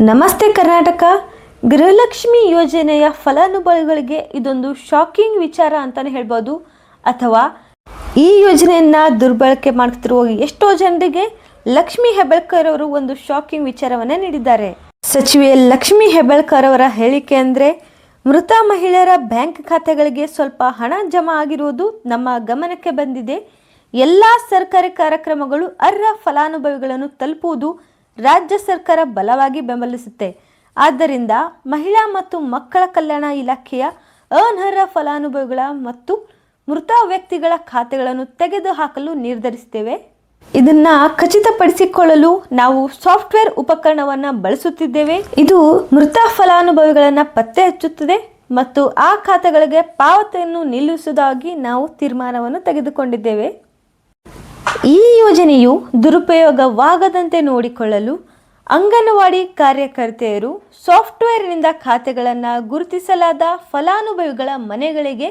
ನಮಸ್ತೆ ಕರ್ನಾಟಕ. ಗೃಹಲಕ್ಷ್ಮಿ ಯೋಜನೆಯ ಫಲಾನುಭವಿಗಳಿಗೆ ಇದೊಂದು ಶಾಕಿಂಗ್ ವಿಚಾರ ಅಂತಲೇ ಹೇಳ್ಬೋದು. ಅಥವಾ ಈ ಯೋಜನೆಯನ್ನು ದುರ್ಬಳಕೆ ಮಾಡ್ತಿರುವ ಎಷ್ಟೋ ಜನರಿಗೆ ಲಕ್ಷ್ಮಿ ಹೆಬ್ಬಾಳ್ಕರ್ ಅವರು ಒಂದು ಶಾಕಿಂಗ್ ವಿಚಾರವನ್ನು ನೀಡಿದ್ದಾರೆ. ಸಚಿವೆ ಲಕ್ಷ್ಮಿ ಹೆಬ್ಬಾಳ್ಕರ್ ಅವರ ಹೇಳಿಕೆ ಅಂದರೆ, ಮೃತ ಮಹಿಳೆಯರ ಬ್ಯಾಂಕ್ ಖಾತೆಗಳಿಗೆ ಸ್ವಲ್ಪ ಹಣ ಜಮಾ ಆಗಿರುವುದು ನಮ್ಮ ಗಮನಕ್ಕೆ ಬಂದಿದೆ. ಎಲ್ಲ ಸರ್ಕಾರಿ ಕಾರ್ಯಕ್ರಮಗಳು ಅರ್ಹ ಫಲಾನುಭವಿಗಳನ್ನು ತಲುಪುವುದು ರಾಜ್ಯ ಸರ್ಕಾರ ಬಲವಾಗಿ ಬೆಂಬಲಿಸುತ್ತೆ. ಆದ್ದರಿಂದ ಮಹಿಳಾ ಮತ್ತು ಮಕ್ಕಳ ಕಲ್ಯಾಣ ಇಲಾಖೆಯ ಅನರ್ಹ ಫಲಾನುಭವಿಗಳ ಮತ್ತು ಮೃತ ವ್ಯಕ್ತಿಗಳ ಖಾತೆಗಳನ್ನು ತೆಗೆದುಹಾಕಲು ನಿರ್ಧರಿಸಿದ್ದೇವೆ. ಇದನ್ನ ಖಚಿತಪಡಿಸಿಕೊಳ್ಳಲು ನಾವು ಸಾಫ್ಟ್ವೇರ್ ಉಪಕರಣವನ್ನು ಬಳಸುತ್ತಿದ್ದೇವೆ. ಇದು ಮೃತ ಫಲಾನುಭವಿಗಳನ್ನು ಪತ್ತೆ ಹಚ್ಚುತ್ತದೆ ಮತ್ತು ಆ ಖಾತೆಗಳಿಗೆ ಪಾವತಿಯನ್ನು ನಿಲ್ಲಿಸುವುದಾಗಿ ನಾವು ತೀರ್ಮಾನವನ್ನು ತೆಗೆದುಕೊಂಡಿದ್ದೇವೆ. ಈ ಯೋಜನೆಯು ದುರುಪಯೋಗವಾಗದಂತೆ ನೋಡಿಕೊಳ್ಳಲು ಅಂಗನವಾಡಿ ಕಾರ್ಯಕರ್ತೆಯರು ಸಾಫ್ಟ್ವೇರ್ನಿಂದ ಖಾತೆಗಳನ್ನು ಗುರುತಿಸಲಾದ ಫಲಾನುಭವಿಗಳ ಮನೆಗಳಿಗೆ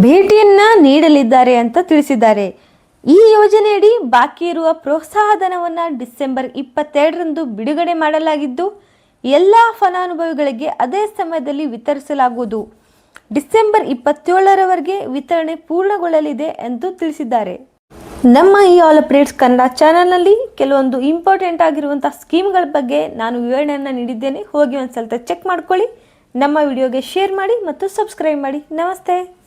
ಭೇಟಿಯನ್ನ ನೀಡಲಿದ್ದಾರೆ ಅಂತ ತಿಳಿಸಿದ್ದಾರೆ. ಈ ಯೋಜನೆಯಡಿ ಬಾಕಿ ಇರುವ ಪ್ರೋತ್ಸಾಹಧನವನ್ನು ಡಿಸೆಂಬರ್ 22ರಂದು ಬಿಡುಗಡೆ ಮಾಡಲಾಗಿದ್ದು, ಎಲ್ಲ ಫಲಾನುಭವಿಗಳಿಗೆ ಅದೇ ಸಮಯದಲ್ಲಿ ವಿತರಿಸಲಾಗುವುದು. ಡಿಸೆಂಬರ್ 27ರವರೆಗೆ ವಿತರಣೆ ಪೂರ್ಣಗೊಳ್ಳಲಿದೆ ಎಂದು ತಿಳಿಸಿದ್ದಾರೆ. ನಮ್ಮ ಈ ಆಲ್ ಅಪ್ಡೇಟ್ಸ್ ಕನ್ನಡ ಚಾನಲ್ನಲ್ಲಿ ಕೆಲವೊಂದು ಇಂಪಾರ್ಟೆಂಟ್ ಆಗಿರುವಂಥ ಸ್ಕೀಮ್ಗಳ ಬಗ್ಗೆ ನಾನು ವಿವರಣೆಯನ್ನು ನೀಡಿದ್ದೇನೆ. ಹೋಗಿ ಒಂದು ಸಲ ಚೆಕ್ ಮಾಡ್ಕೊಳ್ಳಿ. ನಮ್ಮ ವಿಡಿಯೋಗೆ ಶೇರ್ ಮಾಡಿ ಮತ್ತು ಸಬ್ಸ್ಕ್ರೈಬ್ ಮಾಡಿ. ನಮಸ್ತೆ.